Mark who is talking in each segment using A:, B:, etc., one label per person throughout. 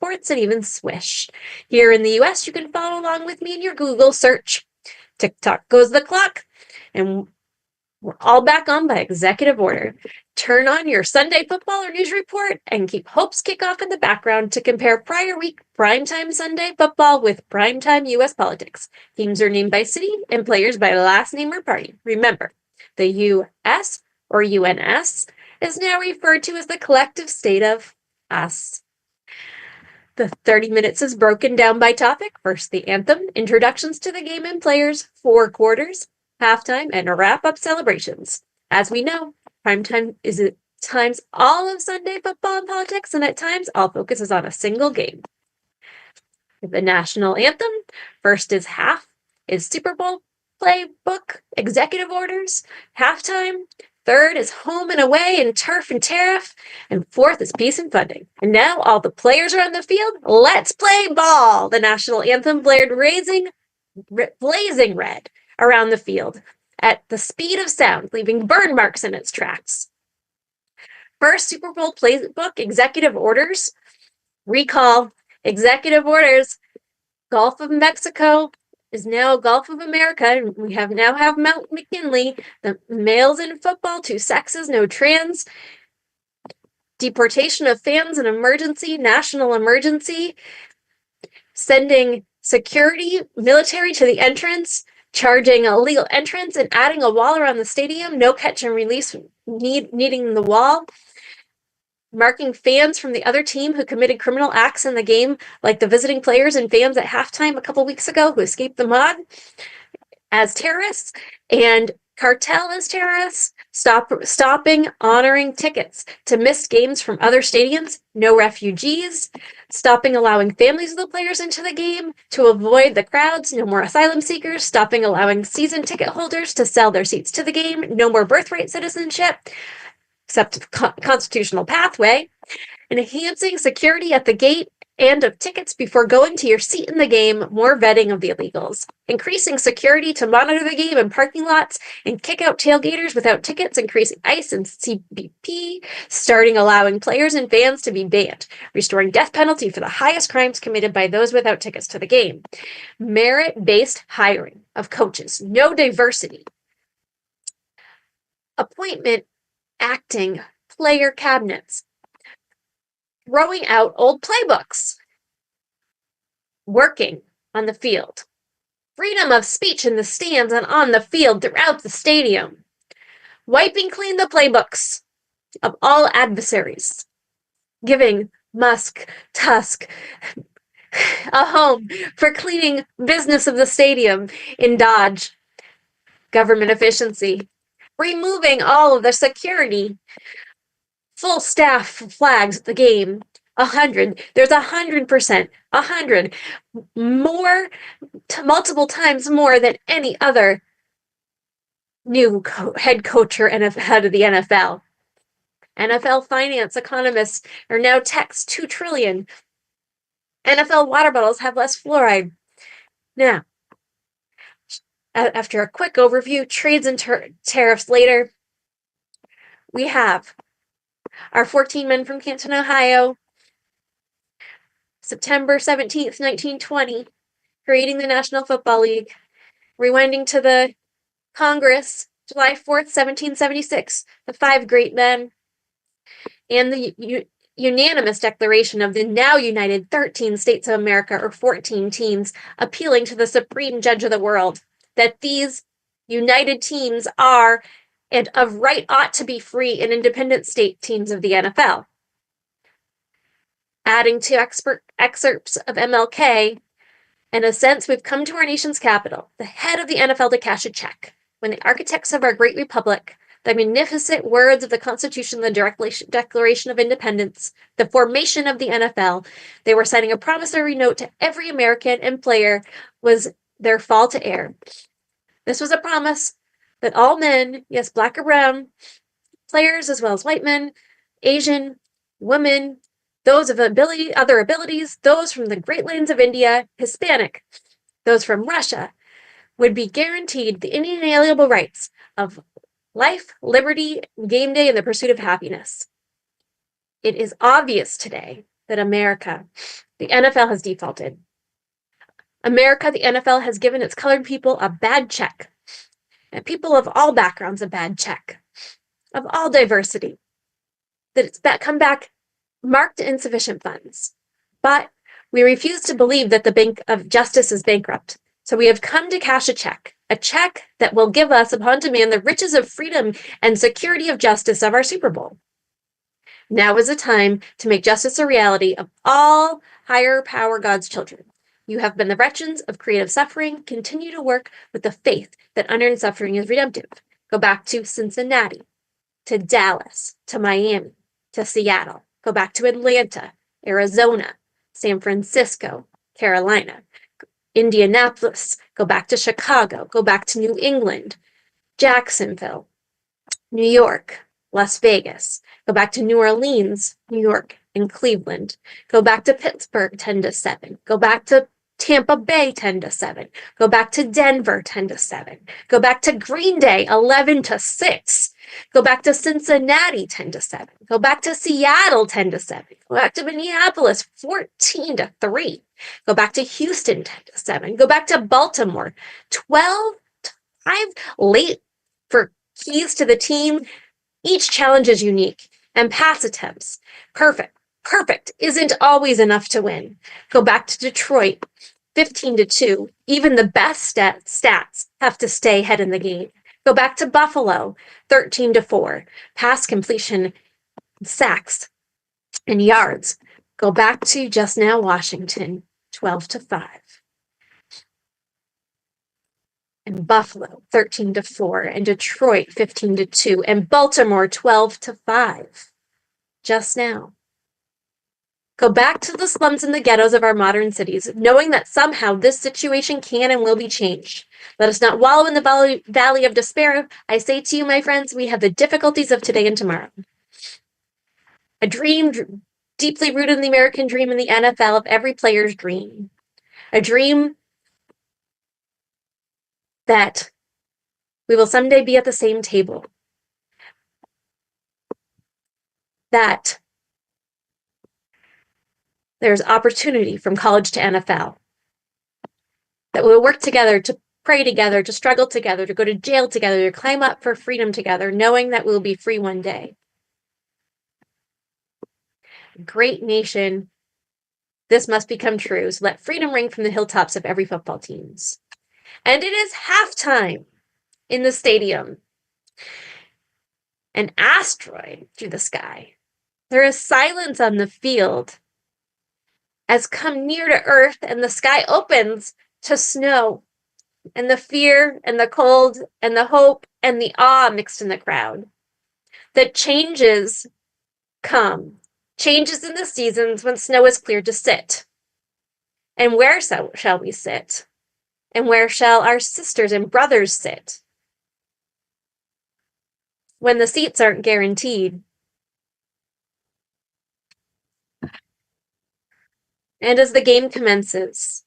A: sports, and even Swish. Here in the US, you can follow along with me in your Google search. TikTok goes the clock, and we're all back on by executive order. Turn on your Sunday football or news report and keep Hope's Kickoff in the background to compare prior week primetime Sunday football with primetime U.S. politics. Teams are named by city and players by last name or party. Remember, the U.S. or UNS is now referred to as the collective state of us. The 30 minutes is broken down by topic. First, the anthem, introductions to the game and players, 4 quarters, halftime, and wrap-up celebrations. As we know, primetime is at times all of Sunday football and politics, and at times all focus is on a single game. The national anthem, first is half, is Super Bowl playbook, executive orders, halftime. Third is home and away and turf and tariff. And fourth is peace and funding. And now all the players are on the field. Let's play ball. The national anthem blared blazing red around the field at the speed of sound, leaving burn marks in its tracks. First, Super Bowl playbook, executive orders. Recall, executive orders. Gulf of Mexico is now Gulf of America. We now have Mount McKinley, the males in football, 2 sexes, no trans. Deportation of fans, an emergency, national emergency. Sending security, military to the entrance, charging illegal entrance and adding a wall around the stadium, no catch and release needing the wall. Marking fans from the other team who committed criminal acts in the game, like the visiting players and fans at halftime a couple weeks ago who escaped the mob, as terrorists, and cartel as terrorists, stopping honoring tickets to missed games from other stadiums, no refugees, stopping allowing families of the players into the game to avoid the crowds, no more asylum seekers, stopping allowing season ticket holders to sell their seats to the game, no more birthright citizenship, except constitutional pathway, enhancing security at the gate and of tickets before going to your seat in the game, more vetting of the illegals, increasing security to monitor the game in parking lots and kick out tailgaters without tickets, increasing ICE and CBP, starting allowing players and fans to be banned, restoring death penalty for the highest crimes committed by those without tickets to the game, merit-based hiring of coaches, no diversity, appointment acting player cabinets, throwing out old playbooks, working on the field, freedom of speech in the stands and on the field throughout the stadium, wiping clean the playbooks of all adversaries, giving Tusk a home for cleaning business of the stadium in Dodge, government efficiency, removing all of the security, full staff flags at the game, 100. There's 100%, 100 more, multiple times more than any other new head coach or head of the NFL. NFL finance economists are now text 2 trillion. NFL water bottles have less fluoride. Now, after a quick overview, trades and tariffs later, we have our 14 men from Canton, Ohio, September 17th, 1920, creating the National Football League, rewinding to the Congress, July 4th, 1776, the 5 great men, and the unanimous declaration of the now united 13 states of America, or 14 teams, appealing to the supreme judge of the world, that these united teams are and of right ought to be free and independent state teams of the NFL. Adding to excerpts of MLK, in a sense, we've come to our nation's capital, the head of the NFL, to cash a check, when the architects of our great republic, the magnificent words of the Constitution, the Declaration of Independence, the formation of the NFL, they were signing a promissory note to every American and player was their fall to air. This was a promise that all men, yes, black or brown, players as well as white men, Asian, women, those of other abilities, those from the Great Lands of India, Hispanic, those from Russia, would be guaranteed the inalienable rights of life, liberty, game day, and the pursuit of happiness. It is obvious today that America, the NFL, has defaulted. America, the NFL, has given its colored people a bad check, and people of all backgrounds a bad check, of all diversity, that it's come back marked insufficient funds. But we refuse to believe that the Bank of Justice is bankrupt. So we have come to cash a check that will give us, upon demand, the riches of freedom and security of justice of our Super Bowl. Now is a time to make justice a reality of all higher power God's children. You have been the veterans of creative suffering. Continue to work with the faith that unearned suffering is redemptive. Go back to Cincinnati, to Dallas, to Miami, to Seattle. Go back to Atlanta, Arizona, San Francisco, Carolina, Indianapolis. Go back to Chicago. Go back to New England, Jacksonville, New York, Las Vegas. Go back to New Orleans, New York, and Cleveland. Go back to Pittsburgh, 10-7. Go back to Tampa Bay, 10-7. Go back to Denver, 10-7. Go back to Green Day, 11-6. Go back to Cincinnati, 10-7. Go back to Seattle, 10-7. Go back to Minneapolis, 14-3. Go back to Houston, 10-7. Go back to Baltimore, 12-5. Late for keys to the team. Each challenge is unique, and pass attempts. Perfect isn't always enough to win. Go back to Detroit, 15-2. Even the best stats have to stay head in the game. Go back to Buffalo, 13-4. Pass completion, sacks, and yards. Go back to just now Washington, 12-5. And Buffalo, 13-4. And Detroit, 15-2. And Baltimore, 12-5. Just now. Go back to the slums and the ghettos of our modern cities, knowing that somehow this situation can and will be changed. Let us not wallow in the valley of despair. I say to you, my friends, we have the difficulties of today and tomorrow. A dream deeply rooted in the American dream and the NFL of every player's dream. A dream that we will someday be at the same table. That there's opportunity from college to NFL. That we'll work together, to pray together, to struggle together, to go to jail together, to climb up for freedom together, knowing that we'll be free one day. Great nation, this must become true. So let freedom ring from the hilltops of every football teams. And it is halftime in the stadium. An asteroid through the sky. There is silence on the field as come near to earth, and the sky opens to snow, and the fear and the cold and the hope and the awe mixed in the crowd. That changes come, changes in the seasons when snow is cleared to sit. And where shall we sit? And where shall our sisters and brothers sit? When the seats aren't guaranteed. And as the game commences,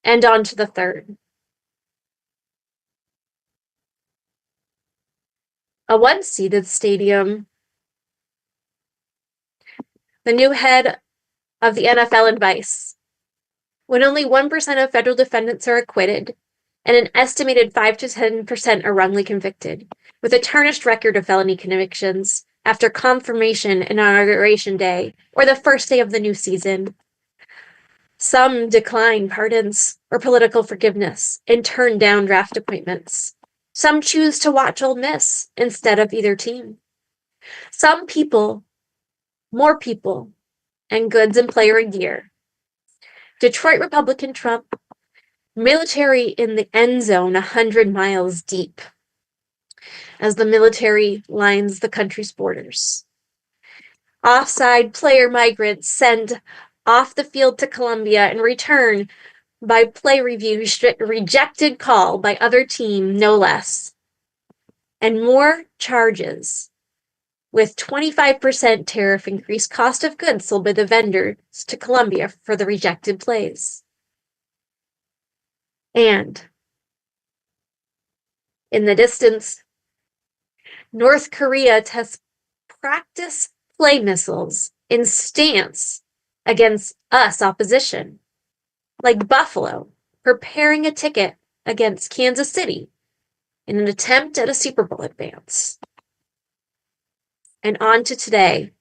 A: and on to the third. A once-seated stadium. The new head of the NFL advice. When only 1% of federal defendants are acquitted, and an estimated 5 to 10% are wrongly convicted, with a tarnished record of felony convictions after confirmation and inauguration day, or the first day of the new season. Some decline pardons or political forgiveness and turn down draft appointments. Some choose to watch Ole Miss instead of either team. Some people, more people, and goods and player gear. Detroit Republican Trump, military in the end zone 100 miles deep as the military lines the country's borders. Offside player migrants send off the field to Columbia and return by play review rejected call by other team, no less. And more charges with 25% tariff increased cost of goods sold by the vendors to Columbia for the rejected plays. And in the distance, North Korea tests practice play missiles in stance against us opposition, like Buffalo preparing a ticket against Kansas City in an attempt at a Super Bowl advance. And on to today,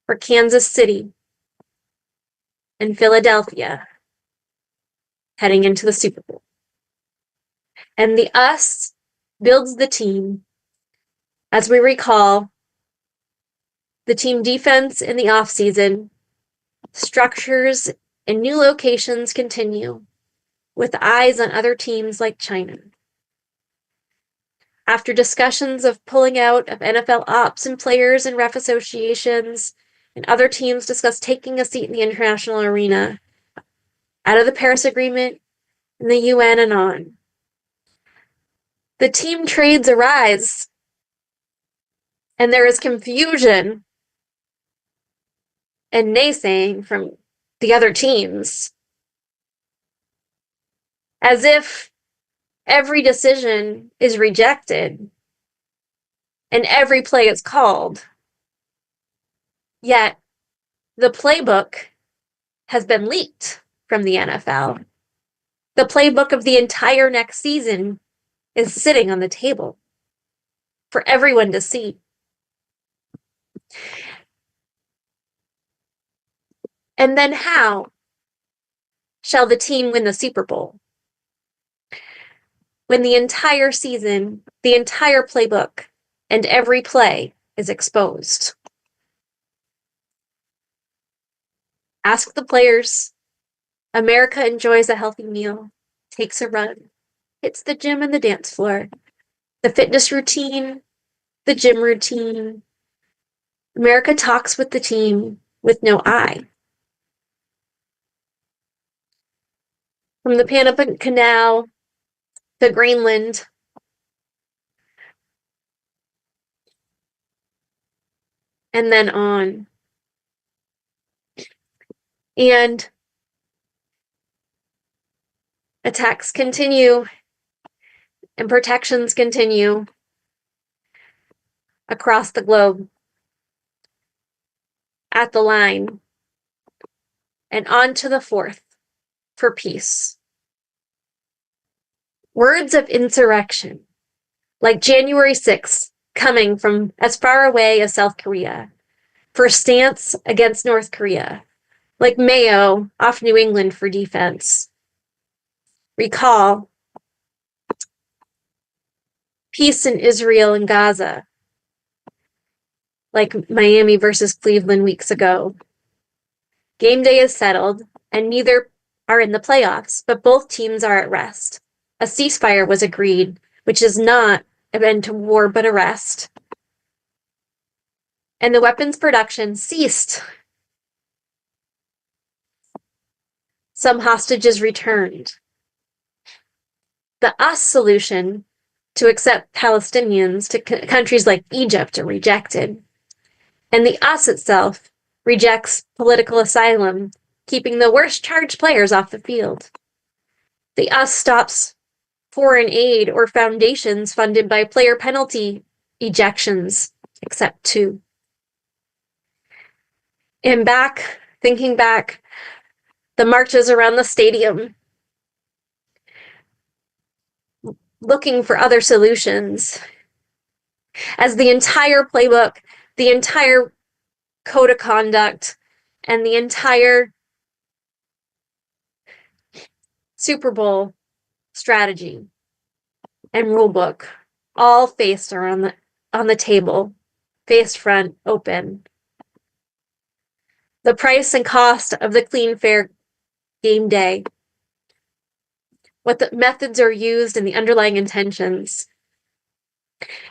A: for Kansas City and Philadelphia heading into the Super Bowl. And the us builds the team. As we recall, the team defense in the offseason, structures in new locations continue, with eyes on other teams like China. After discussions of pulling out of NFL ops and players and ref associations, and other teams discuss taking a seat in the international arena, out of the Paris Agreement and the UN and on. The team trades arise, and there is confusion and naysaying from the other teams, as if every decision is rejected and every play is called. Yet, the playbook has been leaked from the NFL. The playbook of the entire next season is sitting on the table for everyone to see. And then how shall the team win the Super Bowl? When the entire season, the entire playbook, and every play is exposed. Ask the players. America enjoys a healthy meal, takes a run, hits the gym and the dance floor, the fitness routine, the gym routine. America talks with the team with no I. From the Panama Canal to Greenland, and then on. And attacks continue and protections continue across the globe, at the line, and on to the fourth for peace. Words of insurrection, like January 6th, coming from as far away as South Korea, for stance against North Korea, like Mayo off New England for defense. Recall peace in Israel and Gaza, like Miami versus Cleveland weeks ago. Game day is settled, and neither are in the playoffs, but both teams are at rest. A ceasefire was agreed, which is not an end to war, but a rest. And the weapons production ceased. Some hostages returned. The us solution to accept Palestinians to countries like Egypt are rejected. And the us itself rejects political asylum, keeping the worst charged players off the field. The us stops foreign aid or foundations funded by player penalty ejections, except two. And thinking back, the marches around the stadium, looking for other solutions, as the entire playbook, the entire code of conduct, and the entire Super Bowl strategy and rulebook all faced are on the table, face front, open. The price and cost of the clean, fair game day, what the methods are used and the underlying intentions.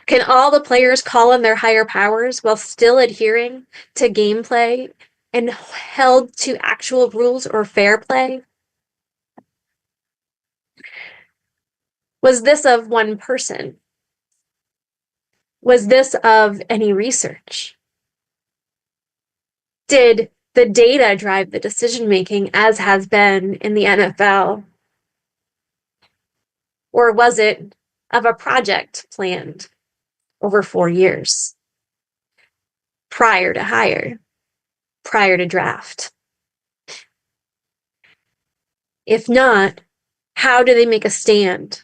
A: Can all the players call on their higher powers while still adhering to gameplay and held to actual rules or fair play? Was this of one person? Was this of any research? Did the data drive the decision-making, as has been in the NFL? Or was it of a project planned over 4 years prior to hire? prior to draft? If not, how do they make a stand?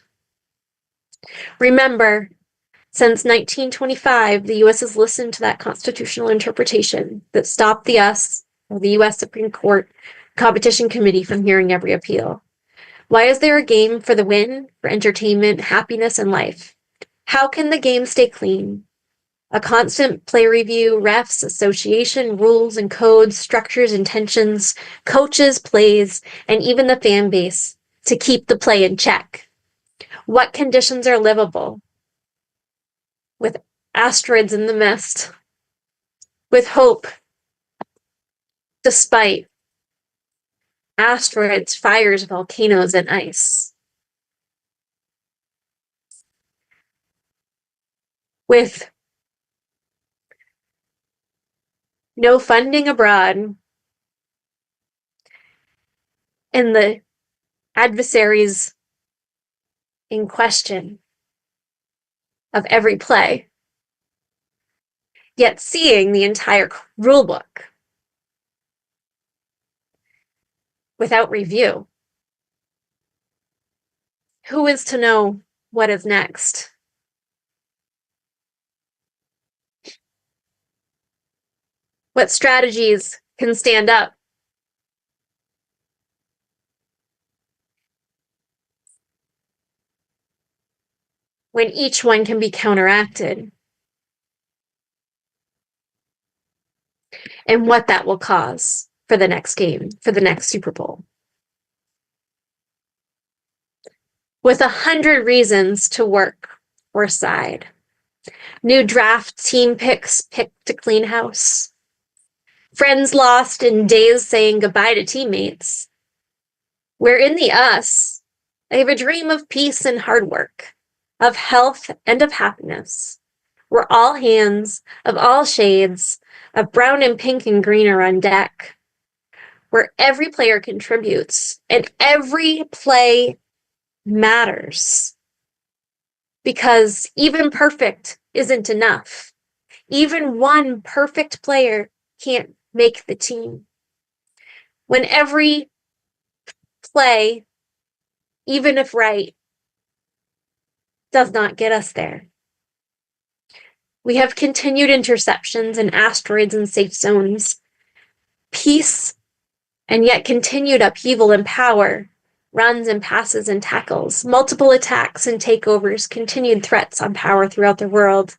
A: Remember, since 1925, the U.S. has listened to that constitutional interpretation that stopped the U.S. Supreme Court Competition Committee from hearing every appeal. Why is there a game for the win, for entertainment, happiness, and life? How can the game stay clean? A constant play review, refs, association, rules and codes, structures, intentions, coaches, plays, and even the fan base to keep the play in check. What conditions are livable? With asteroids in the mist. With hope. Despite asteroids, fires, volcanoes, and ice. With no funding abroad, and the adversaries in question of every play, yet seeing the entire rulebook without review. Who is to know what is next? What strategies can stand up? When each one can be counteracted? And what that will cause for the next game, for the next Super Bowl. With 100 reasons to work or side. New draft team picks picked to clean house. Friends lost in days saying goodbye to teammates. We're in the us. I have a dream of peace and hard work, of health and of happiness. We're all hands of all shades, of brown and pink and green are on deck, where every player contributes and every play matters. Because even perfect isn't enough. Even one perfect player can't make the team. When every play, even if right, does not get us there. We have continued interceptions and asteroids and safe zones, peace, and yet continued upheaval and power, runs and passes and tackles, multiple attacks and takeovers, continued threats on power throughout the world,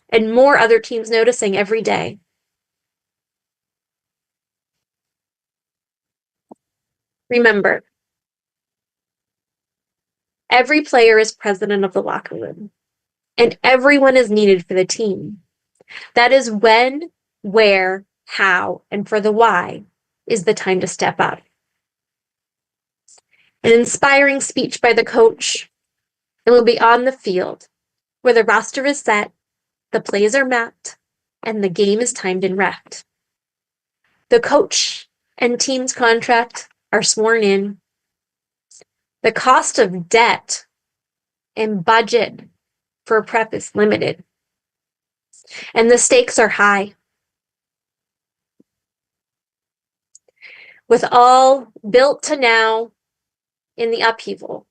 A: and more other teams noticing every day. Remember, every player is president of the locker room, and everyone is needed for the team. That is when, where, how, and for the why is the time to step up. An inspiring speech by the coach, and will be on the field, where the roster is set, the plays are mapped, and the game is timed and repped. The coach and team's contract are sworn in. The cost of debt and budget for prep is limited, and the stakes are high. With all built to now in the upheaval,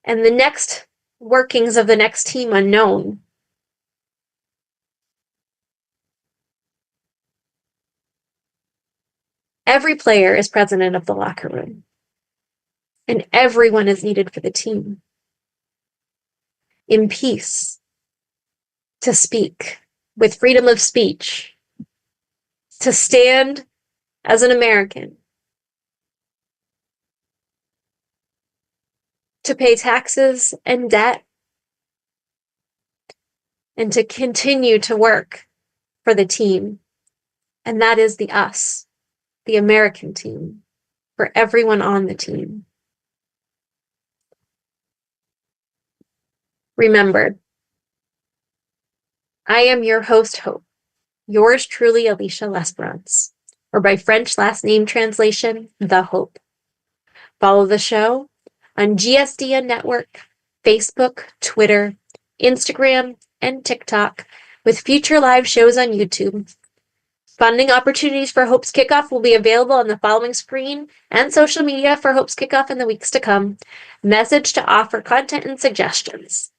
A: and the next workings of the next team unknown, every player is president of the locker room, and everyone is needed for the team. In peace, to speak with freedom of speech, to stand as an American, to pay taxes and debt, and to continue to work for the team. And that is the us, the American team, for everyone on the team. Remember, I am your host, Hope, yours truly, Alicia Lesperance, or by French last name translation, The Hope. Follow the show on GCDN Network, Facebook, Twitter, Instagram, and TikTok, with future live shows on YouTube. Funding opportunities for Hope's Kickoff will be available on the following screen and social media for Hope's Kickoff in the weeks to come. Message to offer content and suggestions.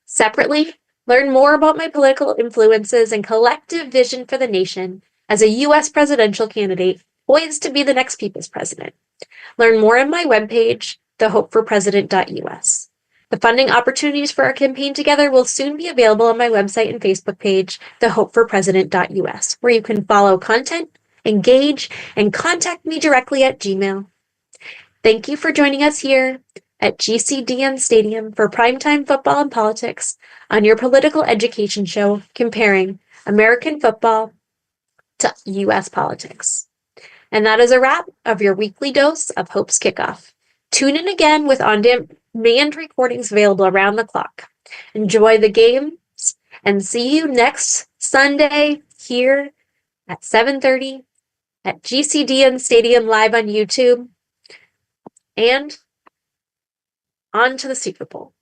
A: Separately, learn more about my political influences and collective vision for the nation as a U.S. presidential candidate poised to be the next people's president. Learn more on my webpage, thehopeforpresident.us. The funding opportunities for our campaign together will soon be available on my website and Facebook page, thehopeforpresident.us, where you can follow content, engage, and contact me directly at Gmail. Thank you for joining us here at GCDN Stadium for primetime football and politics on your political education show comparing American football to U.S. politics. And that is a wrap of your weekly dose of Hope's Kickoff. Tune in again with on-demand recordings available around the clock. Enjoy the games and see you next Sunday here at 7:30 at GCDN Stadium live on YouTube and on to the Super Bowl.